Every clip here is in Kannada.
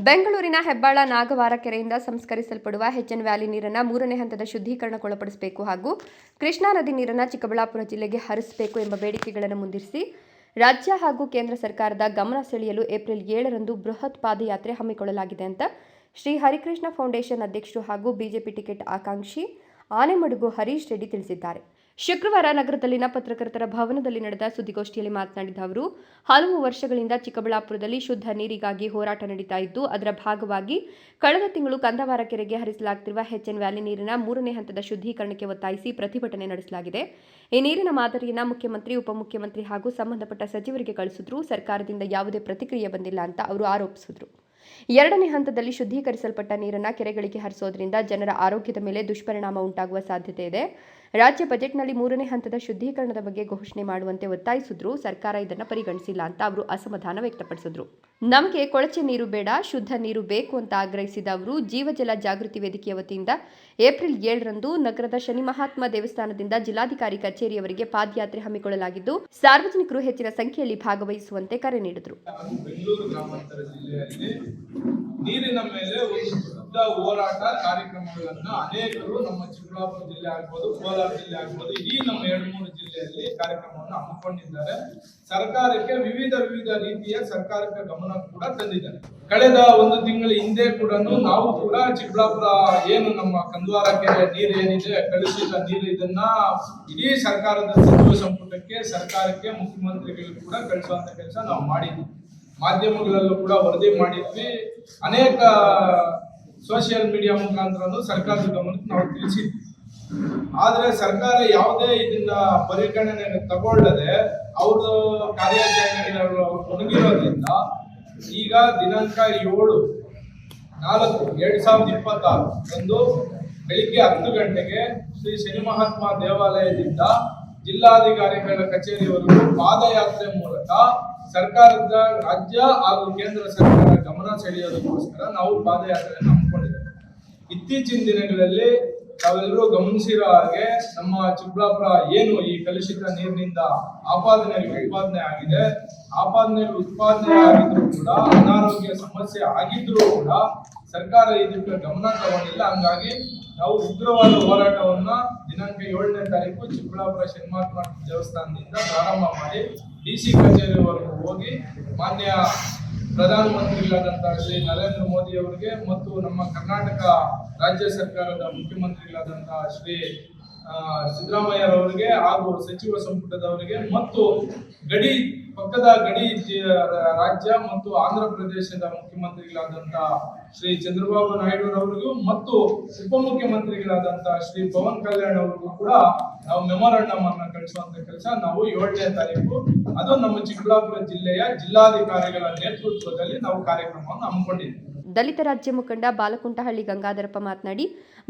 ಬೆಂಗಳೂರಿನ ಹೆಬ್ಬಾಳ ನಾಗವಾರ ಕೆರೆಯಿಂದ ಸಂಸ್ಕರಿಸಲ್ಪಡುವ ಎಚ್ಎನ್ ವ್ಯಾಲಿ ನೀರನ್ನು 3ನೇ ಹಂತದ ಶುದ್ಧೀಕರಣಕ್ಕೊಳಪಡಿಸಬೇಕು ಹಾಗೂ ಕೃಷ್ಣಾ ನದಿ ನೀರನ್ನು ಚಿಕ್ಕಬಳ್ಳಾಪುರ ಜಿಲ್ಲೆಗೆ ಹರಿಸಬೇಕು ಎಂಬ ಬೇಡಿಕೆಗಳನ್ನು ಮುಂದಿರಿಸಿ ರಾಜ್ಯ ಹಾಗೂ ಕೇಂದ್ರ ಸರ್ಕಾರದ ಗಮನ ಸೆಳೆಯಲು ಏಪ್ರಿಲ್ 7ರಂದು ಬೃಹತ್ ಪಾದಯಾತ್ರೆ ಹಮ್ಮಿಕೊಳ್ಳಲಾಗಿದೆ ಅಂತ ಶ್ರೀ ಹರಿಕೃಷ್ಣ ಫೌಂಡೇಶನ್ ಅಧ್ಯಕ್ಷರು ಹಾಗೂ ಬಿಜೆಪಿ ಟಿಕೆಟ್ ಆಕಾಂಕ್ಷಿ ಆನೆಮಡುಗು ಹರೀಶ್ ರೆಡ್ಡಿ ತಿಳಿಸಿದ್ದಾರೆ. ಶುಕ್ರವಾರ ನಗರದಲ್ಲಿನ ಪತ್ರಕರ್ತರ ಭವನದಲ್ಲಿ ನಡೆದ ಸುದ್ದಿಗೋಷ್ಠಿಯಲ್ಲಿ ಮಾತನಾಡಿದ ಅವರು, ಹಲವು ವರ್ಷಗಳಿಂದ ಚಿಕ್ಕಬಳ್ಳಾಪುರದಲ್ಲಿ ಶುದ್ಧ ನೀರಿಗಾಗಿ ಹೋರಾಟ ನಡೀತಾ ಇದ್ದು, ಅದರ ಭಾಗವಾಗಿ ಕಳೆದ ತಿಂಗಳು ಕಂದವಾರ ಕೆರೆಗೆ ಹರಿಸಲಾಗುತ್ತಿರುವ ಎಚ್ಎನ್ ವ್ಯಾಲಿ ನೀರಿನ 3ನೇ ಹಂತದ ಶುದ್ಧೀಕರಣಕ್ಕೆ ಒತ್ತಾಯಿಸಿ ಪ್ರತಿಭಟನೆ ನಡೆಸಲಾಗಿದೆ. ಈ ನೀರಿನ ಮಾದರಿಯನ್ನು ಮುಖ್ಯಮಂತ್ರಿ, ಉಪಮುಖ್ಯಮಂತ್ರಿ ಹಾಗೂ ಸಂಬಂಧಪಟ್ಟ ಸಚಿವರಿಗೆ ಕಳಿಸಿದ್ರೂ ಸರ್ಕಾರದಿಂದ ಯಾವುದೇ ಪ್ರತಿಕ್ರಿಯೆ ಬಂದಿಲ್ಲ ಅಂತ ಅವರು ಆರೋಪಿಸಿದರು. 2ನೇ ಹಂತದಲ್ಲಿ ಶುದ್ಧೀಕರಿಸಲ್ಪಟ್ಟ ನೀರನ್ನು ಕೆರೆಗಳಿಗೆ ಹರಿಸೋದ್ರಿಂದ ಜನರ ಆರೋಗ್ಯದ ಮೇಲೆ ದುಷ್ಪರಿಣಾಮ ಉಂಟಾಗುವ ಸಾಧ್ಯತೆ ಇದೆ. ರಾಜ್ಯ ಬಜೆಟ್ನಲ್ಲಿ 3ನೇ ಹಂತದ ಶುದ್ಧೀಕರಣದ ಬಗ್ಗೆ ಘೋಷಣೆ ಮಾಡುವಂತೆ ಒತ್ತಾಯಿಸಿದ್ರೂ ಸರ್ಕಾರ ಇದನ್ನು ಪರಿಗಣಿಸಿಲ್ಲ ಅಂತ ಅವರು ಅಸಮಾಧಾನ ವ್ಯಕ್ತಪಡಿಸಿದರು. ನಮಗೆ ಕೊಳಚೆ ನೀರು ಬೇಡ, ಶುದ್ಧ ನೀರು ಬೇಕು ಅಂತ ಆಗ್ರಹಿಸಿದ ಅವರು, ಜೀವಜಲ ಜಾಗೃತಿ ವೇದಿಕೆಯ ವತಿಯಿಂದ ಏಪ್ರಿಲ್ 7ರಂದು ನಗರದ ಶನಿ ಮಹಾತ್ಮ ದೇವಸ್ಥಾನದಿಂದ ಜಿಲ್ಲಾಧಿಕಾರಿ ಕಚೇರಿಯವರೆಗೆ ಪಾದಯಾತ್ರೆ ಹಮ್ಮಿಕೊಳ್ಳಲಾಗಿದ್ದು, ಸಾರ್ವಜನಿಕರು ಹೆಚ್ಚಿನ ಸಂಖ್ಯೆಯಲ್ಲಿ ಭಾಗವಹಿಸುವಂತೆ ಕರೆ ನೀಡಿದರು. ನೀರಿನ ಮೇಲೆ ಒಂದು ದೊಡ್ಡ ಹೋರಾಟ ಕಾರ್ಯಕ್ರಮಗಳನ್ನು ಅನೇಕರು ನಮ್ಮ ಚಿಕ್ಕಬಳ್ಳಾಪುರ ಜಿಲ್ಲೆ ಆಗ್ಬೋದು, ಕೋಲಾರ ಜಿಲ್ಲೆ ಆಗ್ಬೋದು, ಇಡೀ ನಮ್ಮ 2-3 ಜಿಲ್ಲೆಯಲ್ಲಿ ಕಾರ್ಯಕ್ರಮವನ್ನು ಹಮ್ಮಿಕೊಂಡಿದ್ದಾರೆ. ಸರ್ಕಾರಕ್ಕೆ ವಿವಿಧ ರೀತಿಯ ಸರ್ಕಾರಕ್ಕೆ ಗಮನ ಕೂಡ ತಂದಿದ್ದಾರೆ. ಕಳೆದ 1 ತಿಂಗಳ ಹಿಂದೆ ಕೂಡ ನಾವು ಕೂಡ ಚಿಕ್ಕಬಳ್ಳಾಪುರ ಏನು ನಮ್ಮ ಕಂದವಾರ ಕೆರೆ ನೀರು ಏನಿದೆ, ಕಳುಹಿಸಿದ ನೀರು, ಇದನ್ನ ಇಡೀ ಸರ್ಕಾರದ ಸಚಿವ ಸಂಪುಟಕ್ಕೆ, ಸರ್ಕಾರಕ್ಕೆ, ಮುಖ್ಯಮಂತ್ರಿಗಳು ಕೂಡ ಕಳಿಸುವಂತ ಕೆಲಸ ನಾವು ಮಾಡಿದ್ವಿ. ಮಾಧ್ಯಮಗಳಲ್ಲೂ ಕೂಡ ವರದಿ ಮಾಡಿದ್ವಿ. ಅನೇಕ ಸೋಷಿಯಲ್ ಮೀಡಿಯಾ ಮುಖಾಂತರ ಸರ್ಕಾರದ ಗಮನಕ್ಕೆ ನಾವು ತಿಳಿಸಿದ್ವಿ. ಆದ್ರೆ ಸರ್ಕಾರ ಯಾವುದೇ ಇದನ್ನ ಪರಿಗಣನೆಗೆ ತಗೊಳ್ಳದೆ ಅವರು ಕಾರ್ಯಾಚರಣೆಗಳು ತೊಡಗಿರೋದ್ರಿಂದ ಈಗ ದಿನಾಂಕ 7/4/2026 ಬೆಳಿಗ್ಗೆ 10 ಗಂಟೆಗೆ ಶ್ರೀ ಶನಿ ಮಹಾತ್ಮ ದೇವಾಲಯದಿಂದ ಜಿಲ್ಲಾಧಿಕಾರಿಗಳ ಕಚೇರಿಯವರೆಗೂ ಪಾದಯಾತ್ರೆ ಮೂಲಕ ಸರ್ಕಾರದ, ರಾಜ್ಯ ಹಾಗೂ ಕೇಂದ್ರ ಸರ್ಕಾರ ಗಮನ ಸೆಳೆಯೋದಕ್ಕೋಸ್ಕರ ನಾವು ಪಾದಯಾತ್ರೆಯನ್ನು ಹಮ್ಮಿಕೊಂಡಿದ್ದೇವೆ. ಇತ್ತೀಚಿನ ದಿನಗಳಲ್ಲಿ ತಾವೆಲ್ಲರೂ ಗಮನಿಸಿರೋ ಹಾಗೆ ನಮ್ಮ ಚಿಕ್ಕಬಳ್ಳಾಪುರ ಏನು ಈ ಕಲುಷಿತ ನೀರಿನಿಂದ ಉತ್ಪಾದನೆ ಆಗಿದೆ, ಉತ್ಪಾದನೆ ಆಗಿದ್ರು ಕೂಡ ಅನಾರೋಗ್ಯ ಸಮಸ್ಯೆ ಆಗಿದ್ರು ಕೂಡ ಸರ್ಕಾರ ಇದಕ್ಕೆ ಗಮನ ತಗೊಂಡಿಲ್ಲ. ಹಂಗಾಗಿ ನಾವು ಉಗ್ರವಾದ ಹೋರಾಟವನ್ನ ದಿನಾಂಕ 7ನೇ ತಾರೀಕು ಚಿಕ್ಕಬಳ್ಳಾಪುರ ಶನಿ ಮಹಾತ್ಮ ದೇವಸ್ಥಾನದಿಂದ ಪ್ರಾರಂಭ ಮಾಡಿ DC ಕಚೇರಿವರೆಗೂ ಹೋಗಿ ಮಾನ್ಯ ಪ್ರಧಾನಮಂತ್ರಿಗಳಾದಂತಹ ಶ್ರೀ ನರೇಂದ್ರ ಮೋದಿ ಅವರಿಗೆ ಮತ್ತು ನಮ್ಮ ಕರ್ನಾಟಕ ರಾಜ್ಯ ಸರ್ಕಾರದ ಮುಖ್ಯಮಂತ್ರಿಗಳಾದಂತಹ ಶ್ರೀ ಸಿದ್ದರಾಮಯ್ಯರವರಿಗೆ ಹಾಗೂ ಸಚಿವ ಸಂಪುಟದವರಿಗೆ ಮತ್ತು ಪಕ್ಕದ ಗಡಿ ರಾಜ್ಯ ಮತ್ತು ಆಂಧ್ರ ಪ್ರದೇಶದ ಮುಖ್ಯಮಂತ್ರಿಗಳಾದಂತಹ ಶ್ರೀ ಚಂದ್ರಬಾಬು ನಾಯ್ಡು ಅವರಿಗೂ ಮತ್ತು ಉಪಮುಖ್ಯಮಂತ್ರಿಗಳಾದಂತಹ ಶ್ರೀ ಪವನ್ ಕಲ್ಯಾಣ್ ಅವರಿಗೂ ಕೂಡ ನಾವು ಮೆಮೊರಾಂಡಮ್ ಅನ್ನು ಕಳಿಸುವಂತ ಕೆಲಸ ನಾವು 7ನೇ ತಾರೀಕು ಅದು ನಮ್ಮ ಚಿಕ್ಕಬಳ್ಳಾಪುರ ಜಿಲ್ಲೆಯ ಜಿಲ್ಲಾಧಿಕಾರಿಗಳ ನೇತೃತ್ವದಲ್ಲಿ ನಾವು ಕಾರ್ಯಕ್ರಮವನ್ನು ಹಮ್ಮಿಕೊಂಡಿದ್ದೇವೆ. ದಲಿತ ರಾಜ್ಯ ಮುಖಂಡ ಬಾಲಕುಂಟಹಳ್ಳಿ ಗಂಗಾಧರಪ್ಪ ಮಾತನಾಡಿ,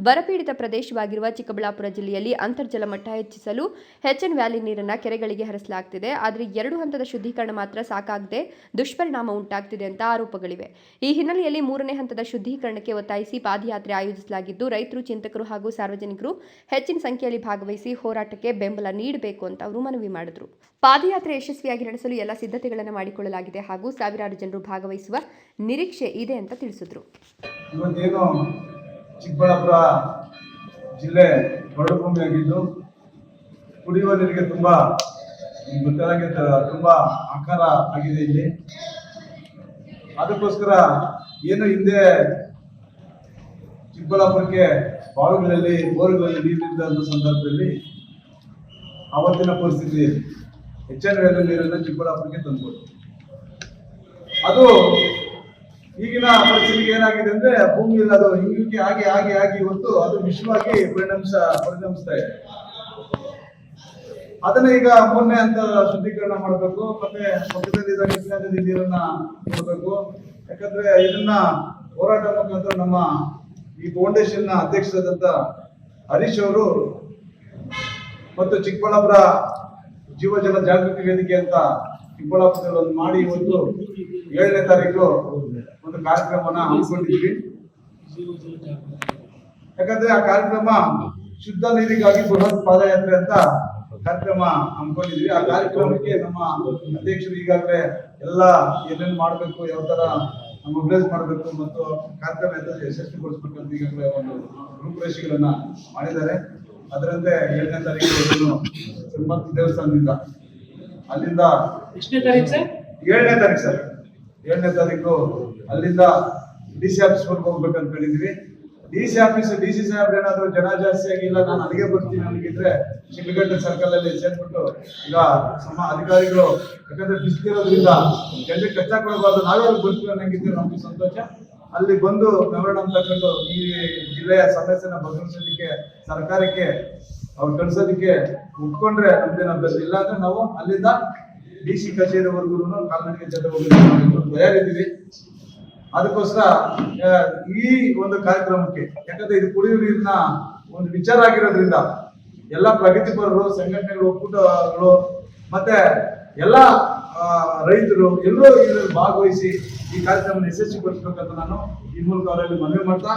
ಬರಪೀಡಿತ ಪ್ರದೇಶವಾಗಿರುವ ಚಿಕ್ಕಬಳ್ಳಾಪುರ ಜಿಲ್ಲೆಯಲ್ಲಿ ಅಂತರ್ಜಲ ಮಟ್ಟ ಹೆಚ್ಚಿಸಲು ಎಚ್ಎನ್ ವ್ಯಾಲಿ ನೀರನ್ನು ಕೆರೆಗಳಿಗೆ ಹರಿಸಲಾಗುತ್ತಿದೆ. ಆದರೆ 2 ಹಂತದ ಶುದ್ಧೀಕರಣ ಮಾತ್ರ ಸಾಕಾಗದೆ ದುಷ್ಪರಿಣಾಮ ಉಂಟಾಗ್ತಿದೆ ಅಂತ ಆರೋಪಗಳಿವೆ. ಈ ಹಿನ್ನೆಲೆಯಲ್ಲಿ 3ನೇ ಹಂತದ ಶುದ್ಧೀಕರಣಕ್ಕೆ ಒತ್ತಾಯಿಸಿ ಪಾದಯಾತ್ರೆ ಆಯೋಜಿಸಲಾಗಿದ್ದು, ರೈತರು, ಚಿಂತಕರು ಹಾಗೂ ಸಾರ್ವಜನಿಕರು ಹೆಚ್ಚಿನ ಸಂಖ್ಯೆಯಲ್ಲಿ ಭಾಗವಹಿಸಿ ಹೋರಾಟಕ್ಕೆ ಬೆಂಬಲ ನೀಡಬೇಕು ಅಂತ ಅವರು ಮನವಿ ಮಾಡಿದರು. ಪಾದಯಾತ್ರೆ ಯಶಸ್ವಿಯಾಗಿ ನಡೆಸಲು ಎಲ್ಲ ಸಿದ್ಧತೆಗಳನ್ನು ಮಾಡಿಕೊಳ್ಳಲಾಗಿದೆ ಹಾಗೂ ಸಾವಿರಾರು ಜನರು ಭಾಗವಹಿಸುವ ನಿರೀಕ್ಷೆ ಇದೆ ಅಂತ ತಿಳಿಸಿದರು. ಇವತ್ತೇನು ಚಿಕ್ಕಬಳ್ಳಾಪುರ ಜಿಲ್ಲೆ ಬರಡುಭೂಮಿಯಾಗಿದ್ದು ಕುಡಿಯುವ ನೀರಿಗೆ ತುಂಬಾ ಆಕಾರ ಆಗಿದೆ ಇಲ್ಲಿ. ಅದಕ್ಕೋಸ್ಕರ ಏನು ಹಿಂದೆ ಚಿಕ್ಕಬಳ್ಳಾಪುರಕ್ಕೆ ಬಾವಿಗಳಲ್ಲಿ, ಬೋರ್ಗಳಲ್ಲಿ ನೀರಿದ್ದ ಸಂದರ್ಭದಲ್ಲಿ ಆವತ್ತಿನ ಪರಿಸ್ಥಿತಿ ಎಚ್ಎನ್ ವ್ಯಾಲಿ ನೀರನ್ನು ಚಿಕ್ಕಬಳ್ಳಾಪುರಕ್ಕೆ ತಂದ್ಕೊಟ್ಟು, ಅದು ಈಗಿನ ಪರಿಸ್ಥಿತಿಗೆ ಏನಾಗಿದೆ ಅಂದ್ರೆ ಭೂಮಿಯಲ್ಲಿ ಅದು ಹಿಂಗಿಕೆ ಆಗಿ ಇವತ್ತು ಅದು ವಿಶ್ವವಾಗಿ ಪರಿಣಮಿಸ್ತಾ ಇದೆ. ಅದನ್ನ ಈಗ 3ನೇ ಹಂತ ಶುದ್ಧೀಕರಣ ಮಾಡಬೇಕು, ಮತ್ತೆ ಪಕ್ಕದಲ್ಲಿ ಕೃಷ್ಣಾ ನದಿ ನೀರನ್ನ ಕೊಡಬೇಕು. ಯಾಕಂದ್ರೆ ಇದನ್ನ ಹೋರಾಟ ಮುಖಾಂತರ ನಮ್ಮ ಈ ಫೌಂಡೇಶನ್ ನ ಅಧ್ಯಕ್ಷರಾದಂತ ಹರೀಶ್ ಅವರು ಮತ್ತು ಚಿಕ್ಕಬಳ್ಳಾಪುರ ಜೀವಜಲ ಜಾಗೃತಿ ವೇದಿಕೆ ಅಂತ ಚಿಕ್ಕಬಳ್ಳಾಪುರದಲ್ಲಿ ಒಂದು ಮಾಡಿ ಇವತ್ತು 7ನೇ ತಾರೀಕು ಒಂದು ಕಾರ್ಯಕ್ರಮನ ಹಮ್ಮಿಕೊಂಡಿದ್ವಿ. ಯಾಕಂದ್ರೆ ಆ ಕಾರ್ಯಕ್ರಮ ಶುದ್ಧ ನೀರಿಗಾಗಿ ಬೃಹತ್ ಪಾದಯಾತ್ರೆ ಅಂತ ಕಾರ್ಯಕ್ರಮ ಹಮ್ಮಿಕೊಂಡಿದ್ವಿ. ಆ ಕಾರ್ಯಕ್ರಮಕ್ಕೆ ನಮ್ಮ ಅಧ್ಯಕ್ಷರು ಈಗಾಗಲೇ ಎಲ್ಲ ಏನೇನು ಮಾಡಬೇಕು, ಯಾವ ತರ ಮೊಬಿಲೈಸ್ ಮಾಡಬೇಕು ಮತ್ತು ಕಾರ್ಯಕ್ರಮ ಯಶಸ್ವಿಗೊಳಿಸಬೇಕಂತ ಈಗಾಗಲೇ ಒಂದು ರೂಪುರೇಷೆಗಳನ್ನ ಮಾಡಿದ್ದಾರೆ. ಅದರಂತೆ 7ನೇ ತಾರೀಕು ತಿರುಮಲ ದೇವಸ್ಥಾನದಿಂದ ಅಲ್ಲಿಂದ ಎಷ್ಟನೇ ತಾರೀಕು ಸರ್? 7ನೇ ತಾರೀಕು ಸರ್. 7ನೇ ತಾರೀಕು ಅಲ್ಲಿಂದ DC ಆಫೀಸ್ ವರ್ಗ ಹೋಗ್ಬೇಕು ಅನ್ಕೊಂಡಿದ್ವಿ. DC ಆಫೀಸ್ DC ಸಾಹೇಬ್ರು ಏನಾದ್ರು ಜನ ಜಾಸ್ತಿ ಆಗಿಲ್ಲ, ನಾನು ಅಲ್ಲಿಗೆ ಬರ್ತೀನಿ ನನಗಿದ್ರೆ ಶಿಡ್ಲಘಟ್ಟ ಸರ್ಕಲ್ ಅಲ್ಲಿ ಸೇರ್ಬಿಟ್ಟು ಈಗ ಅಧಿಕಾರಿಗಳು ಯಾಕಂದ್ರೆ ಬಿಸಿಲಿರೋದ್ರಿಂದ ಜನರಿಗೆ ಕಷ್ಟ ಕೊಡಬಾರ್ದು, ನಾವೇ ಅಲ್ಲಿ ಬರ್ತೀವಿ ಅನ್ನಂಗಿದ್ರೆ ನಮ್ಗೆ ಸಂತೋಷ. ಅಲ್ಲಿ ಬಂದು ಮೆಮೊರಾಂಡಮ್ ತಗೊಂಡು ಈ ಜಿಲ್ಲೆಯ ಸಮಸ್ಯೆನ ಬಗೆಹರಿಸೋದಕ್ಕೆ ಸರ್ಕಾರಕ್ಕೆ ಅವ್ರು ಕಳ್ಸೋದಕ್ಕೆ ಒಪ್ಕೊಂಡ್ರೆ ನಮ್ದೇನ ಬೆಲ್ಲ, ಇಲ್ಲ ಅಂದ್ರೆ ನಾವು ಅಲ್ಲಿಂದ DC ಕಚೇರಿವರೆಗೂ ಕಾಲ್ನಡಿಗೆ ಜೊತೆ ಹೋಗೋದಕ್ಕೆ ತಯಾರಿದ್ದೀವಿ. ಅದಕ್ಕೋಸ್ಕರ ಈ ಒಂದು ಕಾರ್ಯಕ್ರಮಕ್ಕೆ, ಯಾಕಂದ್ರೆ ಇದು ಕುಡಿಯುವ ನೀರಿನ ಒಂದು ವಿಚಾರ ಆಗಿರೋದ್ರಿಂದ ಎಲ್ಲ ಪ್ರಗತಿಪರರು, ಸಂಘಟನೆಗಳು, ಒಕ್ಕೂಟಗಳು ಮತ್ತೆ ಎಲ್ಲ ರೈತರು ಎಲ್ಲರೂ ಇದರಲ್ಲಿ ಭಾಗವಹಿಸಿ ಈ ಕಾರ್ಯಕ್ರಮ ಯಶಸ್ವಿಗೊಳಿಸಬೇಕಂತ ನಾನು ಈ ಮೂಲಕ ಅವರಲ್ಲಿ ಮನವಿ ಮಾಡ್ತಾ